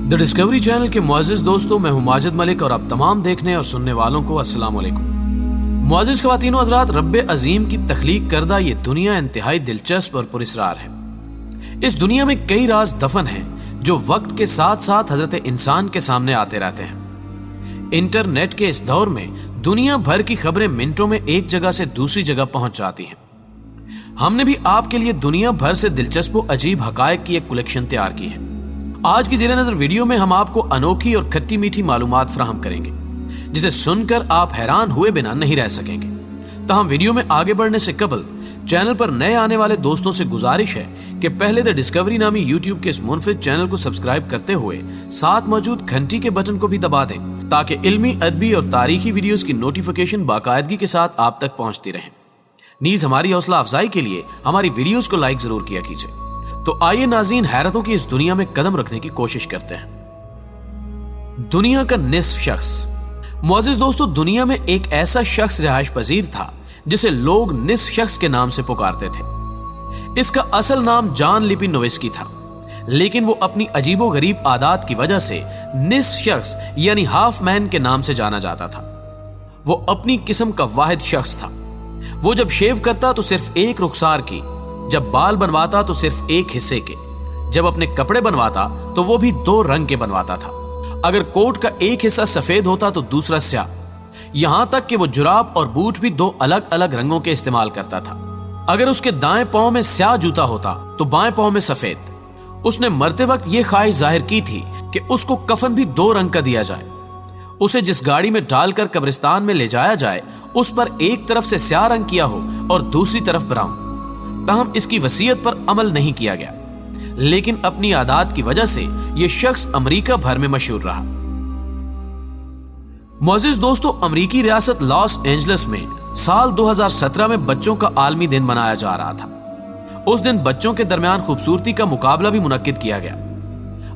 The discovery channel के मुअज़्ज़िज़ दोस्तों, मैं हूं माजिद मलिक और आप तमाम देखने और सुनने वालों को अस्सलाम वालेकुम। मुअज़्ज़िज़ ख़वातीन व हज़रात, रब्बे अज़ीम की तख्लीक करदा ये दुनिया इंतहाई दिलचस्प और पुरअसरार है। इस दुनिया में कई राज दफन हैं जो वक्त के साथ साथ हजरत इंसान के सामने आते रहते हैं। इंटरनेट के इस दौर में दुनिया भर की खबरें मिनटों में एक जगह से दूसरी जगह पहुंच जाती हैं। हमने भी आपके लिए दुनिया भर से दिलचस्प और अजीब हकायक की एक कलेक्शन तैयार की है। आज की ज़ेरे नज़र वीडियो में हम आपको अनोखी और खट्टी मीठी मालूमात फराहम करेंगे जिसे सुनकर आप हैरान हुए बिना नहीं रह सकेंगे। तो हम वीडियो में आगे बढ़ने से कबल चैनल पर नए आने वाले दोस्तों से गुजारिश है कि पहले द डिस्कवरी नामी यूट्यूब के इस मुनफरिद चैनल को सब्सक्राइब करते हुए साथ मौजूद घंटी के बटन को भी दबा दें ताकि इल्मी, अदबी और तारीखी वीडियोस की नोटिफिकेशन बाकायदगी के साथ आप तक पहुंचती रहे। नीज हमारी हौसला अफजाई के लिए हमारी वीडियोस को लाइक जरूर किया कीजिए। तो आइए नाज़रीन, हैरतों की इस दुनिया में कदम रखने की कोशिश करते हैं। दुनिया का निस्फ शख्स। मुअज़्ज़िज़ दोस्तों, दुनिया में एक ऐसा शख्स रिहाइश पजीर था जिसे लोग निस्फ शख्स के नाम से पुकारते थे। इसका असल नाम जॉन लिपिनोविस्की था, लेकिन वो अपनी अजीबो गरीब आदात की वजह से निस्फ शख्स यानी हाफ मैन के नाम से जाना जाता था। वो अपनी किस्म का वाहिद शख्स था। वो जब शेव करता तो सिर्फ एक रुखसार की, जब बाल बनवाता तो सिर्फ एक हिस्से के, जब अपने कपड़े बनवाता तो वो भी 2 रंग के बनवाता था। अगर कोट का एक हिस्सा सफेद होता तो दूसरा स्याह। यहां तक कि वो जुराब और बूट भी 2 अलग अलग रंगों के इस्तेमाल करता था। अगर उसके दाएं पांव में स्याह जूता होता तो बाएं पांव में सफेद। उसने मरते वक्त ये ख्वाहिश जाहिर की थी कि उसको कफन भी 2 रंग का दिया जाए। उसे जिस गाड़ी में डालकर कब्रिस्तान में ले जाया जाए उस पर एक तरफ से स्याह रंग किया हो और दूसरी तरफ ब्राउन। ताहम इसकी वसीयत पर अमल नहीं किया गया, लेकिन अपनी आदत की वजह से यह शख्स अमेरिका भर में मशहूर रहा। मुअज़्ज़िज़ दोस्तों, अमेरिकी रियासत लॉस एंजलिस में साल 2017 में बच्चों का आलमी दिन मनाया जा रहा था। उस दिन बच्चों के दरमियान खूबसूरती का मुकाबला भी मुनक्किद किया गया।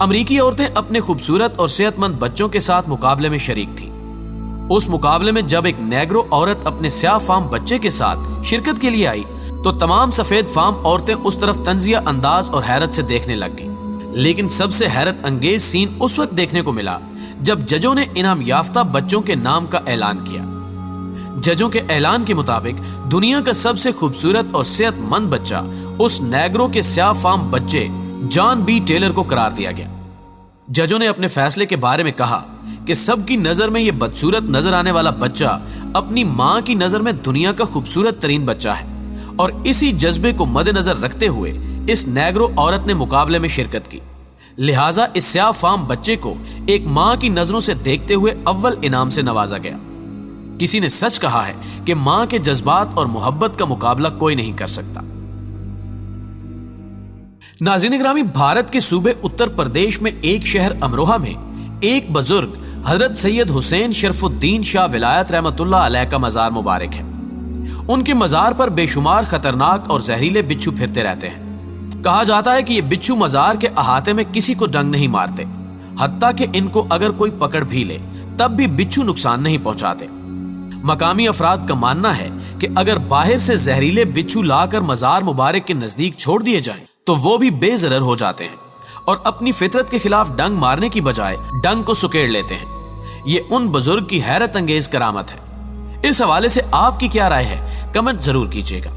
अमेरिकी औरतें अपने खूबसूरत और सेहतमंद बच्चों के साथ मुकाबले में शरीक थीं। उस मुकाबले में जब एक नेग्रो औरत अपने स्याह फार्म बच्चे के साथ शिरकत के लिए आई तो तमाम सफेद फार्म औरतें उस तरफ तंजिया अंदाज और हैरत से देखने लग गईं। लेकिन सबसे हैरत अंगेज सीन उस वक्त देखने को मिला जब जजों ने इनाम याफ्ता बच्चों के नाम का ऐलान किया। जजों के ऐलान के मुताबिक दुनिया का सबसे खूबसूरत और सेहतमंद बच्चा उस नेग्रो के स्याह फार्म बच्चे जॉन बी टेलर को करार दिया गया। जजों ने अपने फैसले के बारे में कहा कि सबकी नजर में यह बदसूरत नजर आने वाला बच्चा अपनी मां की नजर में दुनिया का खूबसूरत तरीन बच्चा है, और इसी जज्बे को मद्देनजर रखते हुए इस नेग्रो औरत ने मुकाबले में शिरकत की। लिहाजा इस स्याह फार्म बच्चे को एक मां की नजरों से देखते हुए अव्वल इनाम से नवाजा गया। किसी ने सच कहा है कि मां के जज्बात और मोहब्बत का मुकाबला कोई नहीं कर सकता। नाज़रीन गिरामी, भारत के सूबे उत्तर प्रदेश में एक शहर अमरोहा में एक बुजुर्ग हजरत सैयद हुसैन शरफुद्दीन शाह विलायत रहमतुल्लाह अलैह का मजार मुबारक है। उनके मजार पर बेशुमार खतरनाक और जहरीले बिच्छू फिरते रहते हैं। कहा जाता है कि ये बिच्छू मजार के अहाते में किसी को डंग नहीं मारते, हत्ता कि इनको अगर कोई पकड़ भी ले तब भी बिच्छू नुकसान नहीं पहुंचाते। मकामी अफराद का मानना है कि अगर बाहर से जहरीले बिच्छू लाकर मजार मुबारक के नजदीक छोड़ दिए जाएं तो वो भी बेजरर हो जाते हैं और अपनी फितरत के खिलाफ डंग मारने की बजाय डंग को सुकेड़ लेते हैं। ये उन बुजुर्ग की हैरत अंगेज करामत है। इस हवाले से आपकी क्या राय है, कमेंट जरूर कीजिएगा।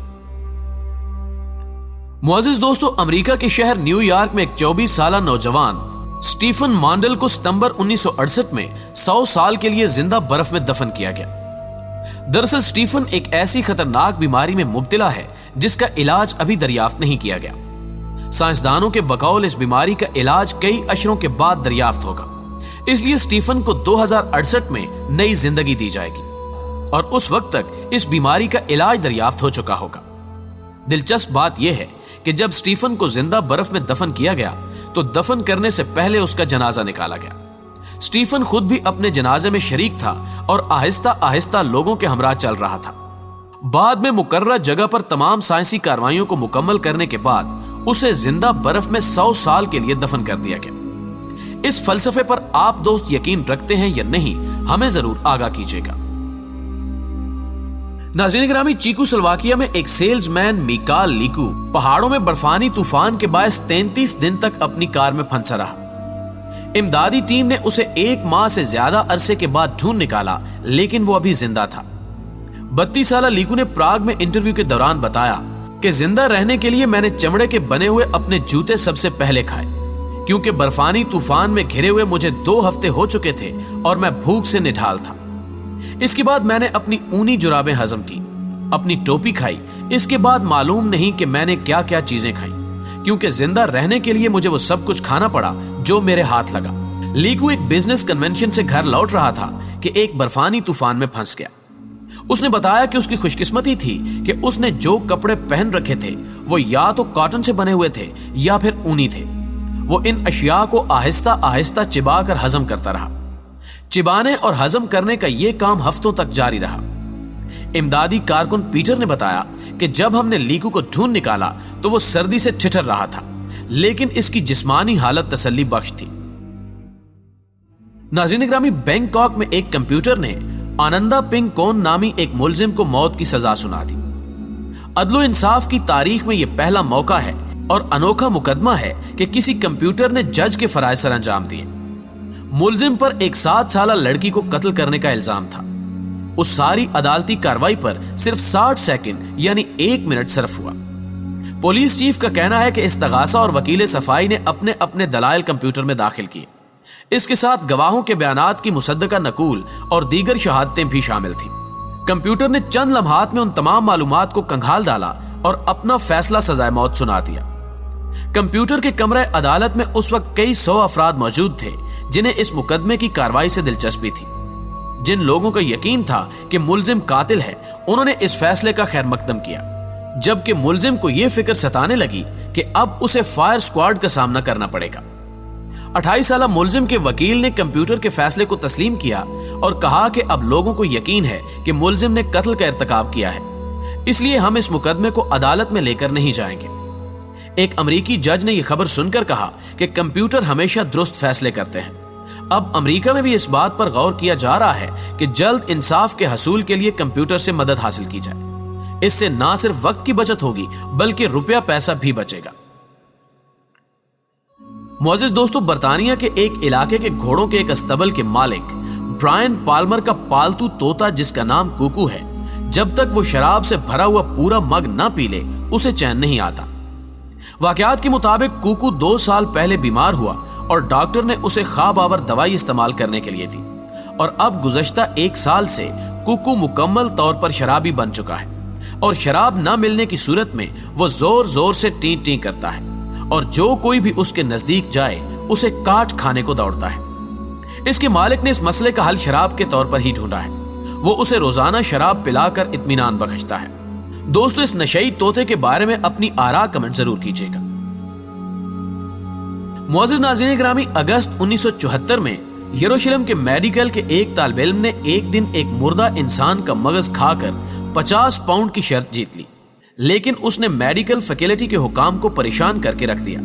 मुअज़्ज़िज़ दोस्तों, अमेरिका के शहर न्यूयॉर्क में एक 24 साल नौजवान स्टीफन मांडल को सितंबर 1968 में 100 साल के लिए जिंदा बर्फ में दफन किया गया। दरअसल स्टीफन एक ऐसी खतरनाक बीमारी में मुब्तला है जिसका इलाज अभी दरियाफ्त नहीं किया गया। साइंसदानों के बकौल इस बीमारी का इलाज कई अशरों के बाद दरियाफ्त होगा, इसलिए स्टीफन को 2068 में नई जिंदगी दी जाएगी और उस वक्त तक इस बीमारी का इलाज दरियाफ्त हो चुका होगा। दिलचस्प बात यह है कि जब स्टीफन को जिंदा बर्फ में दफन किया गया तो दफन करने से पहले उसका जनाजा निकाला गया। स्टीफन खुद भी अपने जनाजे में शरीक था और आहिस्ता आहिस्ता लोगों के हमरा चल रहा था। बाद में मुकर्रर जगह पर तमाम साइंसी कार्रवाइयों को मुकम्मल करने के बाद उसे जिंदा बर्फ में 100 साल के लिए दफन कर दिया गया। इस फलसफे पर आप दोस्त यकीन रखते हैं या नहीं, हमें जरूर आगाह कीजिएगा। नाज़रीन गिरामी, चेकोस्लोवाकिया में एक सेल्समैन मिकाल लीकू पहाड़ों में बर्फानी तूफान के बायस 33 दिन तक अपनी कार में फंसा रहा। इमदादी टीम ने उसे 1 माह से ज्यादा अरसे के बाद ढूंढ निकाला, लेकिन वो अभी जिंदा था। 32 साला लीकू ने प्राग में इंटरव्यू के दौरान बताया कि जिंदा रहने के लिए मैंने चमड़े के बने हुए अपने जूते सबसे पहले खाए, क्योंकि बर्फानी तूफान में घिरे हुए मुझे 2 हफ्ते हो चुके थे और मैं भूख से निढाल था। इसके बाद मैंने अपनी ऊनी जुराबें हजम की, अपनी टोपी खाई। इसके बाद मालूम नहीं कि मैंने क्या क्या चीजें खाई, क्योंकि जिंदा रहने के लिए मुझे वो सब कुछ खाना पड़ा जो मेरे हाथ लगा। लीकू एक बिजनेस कन्वेंशन से घर लौट रहा था कि एक बर्फानी तूफान में फंस गया। उसने बताया कि उसकी खुशकिस्मती थी कि उसने जो कपड़े पहन रखे थे वो या तो कॉटन से बने हुए थे या फिर ऊनी थे। वो इन अशिया को आहिस्ता आहिस्ता चिबा कर हजम करता रहा। चिबाने और हजम करने का यह काम हफ्तों तक जारी रहा। इमदादी कारकुन पीटर ने बताया कि जब हमने लीकू को ढूंढ निकाला तो वो सर्दी से ठिठुर रहा था, लेकिन इसकी जिस्मानी हालत तसल्ली बख्श थी। नाज़रीन ग्रामी, बैंकॉक में एक कंप्यूटर ने आनंदा पिंग कोन नामी एक मुलजिम को मौत की सजा सुना दी। अदलो इंसाफ की तारीख में यह पहला मौका है और अनोखा मुकदमा है कि किसी कंप्यूटर ने जज के फराइज सर अंजाम दिए। मुलजिम पर एक 7 साला लड़की को कत्ल करने का इल्जाम था। उस सारी अदालती कार्रवाई पर सिर्फ 60 सेकंड यानी 1 मिनट सर्फ हुआ। पुलिस चीफ का कहना है कि इस्तगासा और वकील सफाई ने अपने अपने दलाइल कंप्यूटर में दाखिल किए। इसके साथ गवाहों के बयानात की मुसद्दका नकूल और दीगर शहादतें भी शामिल थी। कंप्यूटर ने चंद लम्हात में उन तमाम मालूमात को कंघाल डाला और अपना फैसला सजाए मौत सुना दिया। कंप्यूटर के कमरे अदालत में उस वक्त कई 100 अफराद मौजूद थे जिन्हें इस मुकदमे की कार्रवाई से दिलचस्पी थी। जिन लोगों का यकीन था कि मुलजिम कातिल है, उन्होंने इस फैसले का खैर मकदम किया, जबकि मुलजिम को यह फिक्र सताने लगी कि अब उसे फायर स्क्वाड का सामना करना पड़ेगा। 28 साला मुलजिम के वकील ने कंप्यूटर के फैसले को तस्लीम किया और कहा कि अब लोगों को यकीन है कि मुलजिम ने कत्ल का इर्तिकाब किया है, इसलिए हम इस मुकदमे को अदालत में लेकर नहीं जाएंगे। एक अमेरिकी जज ने यह खबर सुनकर कहा कि कंप्यूटर हमेशा दुरुस्त फैसले करते हैं। अब अमेरिका में भी इस बात पर गौर किया जा रहा है कि जल्द इंसाफ के हसूल के लिए कंप्यूटर से मदद हासिल की जाए। इससे ना सिर्फ वक्त की बचत होगी बल्कि रुपया पैसा भी बचेगा। मोअज़्ज़िज़ दोस्तों, बर्तानिया के एक इलाके के घोड़ों के एक अस्तबल के मालिक ब्रायन पाल्मर का पालतू तोता, जिसका नाम कुकू है, जब तक वो शराब से भरा हुआ पूरा मग ना पी ले उसे चैन नहीं आता। वाकयात के मुताबिक कुकू 2 साल पहले बीमार हुआ और डॉक्टर ने उसे ख्वाब आवर दवाई इस्तेमाल करने के लिए दी और अब गुज़श्ता 1 साल से कुकू मुकम्मल तौर पर शराबी बन चुका है और शराब न मिलने की सूरत में वो जोर जोर से टी टी करता है और जो कोई भी उसके नजदीक जाए उसे काट खाने को दौड़ता है। इसके मालिक ने इस मसले का हल शराब के तौर पर ही ढूंढा है। वो उसे रोजाना शराब पिलाकर इत्मीनान बख्शता है। दोस्तों, इस नशई तोते के बारे में अपनी आरा कमेंट जरूर कीजिएगा। मुअज़्ज़िज़ नाज़रीन ग्रामी, अगस्त 1974 में यरूशलेम के मेडिकल के एक तालिब इल्म ने एक दिन एक मुर्दा इंसान का मगज खाकर 50 पाउंड की शर्त जीत ली, लेकिन उसने मेडिकल फैकल्टी के हुकाम को परेशान करके रख दिया।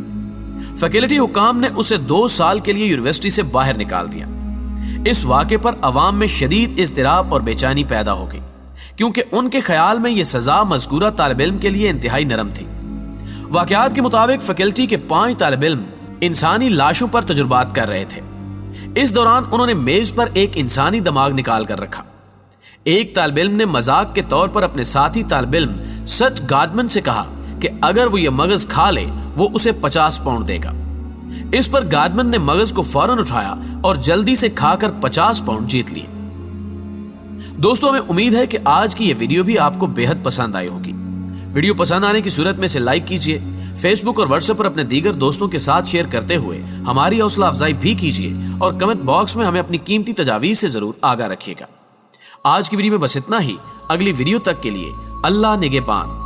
फैकल्टी हुकाम ने उसे 2 साल के लिए यूनिवर्सिटी से बाहर निकाल दिया। इस वाक़े पर अवाम में शदीद इज़्तिराब और बेचैनी पैदा हो गई, क्योंकि उनके ख्याल में यह सजा मज़कूरा तालिब इल्म के लिए इंतहाई नरम थी। वाक़यात के मुताबिक फैकल्टी के 5 तालिब इल्म इंसानी लाशों पर तजुर्बात कर रहे थे। इस दौरान उन्होंने मेज पर एक इंसानी दिमाग निकाल कर रखा। एक तालिब इल्म ने मजाक के तौर पर अपने साथी तालिब इल्म सच गाडमन से कहा कि अगर वो ये मगज खा ले वो उसे 50 पाउंड देगा। इस पर गाडमन ने मगज को फौरन उठाया और जल्दी से खाकर 50 पाउंड जीत लिए। दोस्तों, हमें उम्मीद है कि आज की ये वीडियो भी आपको बेहद पसंद आई होगी। वीडियो पसंद आने की सूरत में इसे लाइक कीजिए, फेसबुक और व्हाट्सएप पर अपने दीगर दोस्तों के साथ शेयर करते हुए हमारी हौसला अफजाई भी कीजिए और कमेंट बॉक्स में हमें अपनी कीमती तजावीज़ से जरूर आगाह रखिएगा। आज की वीडियो में बस इतना ही। अगली वीडियो तक के लिए अल्लाह निगहबान।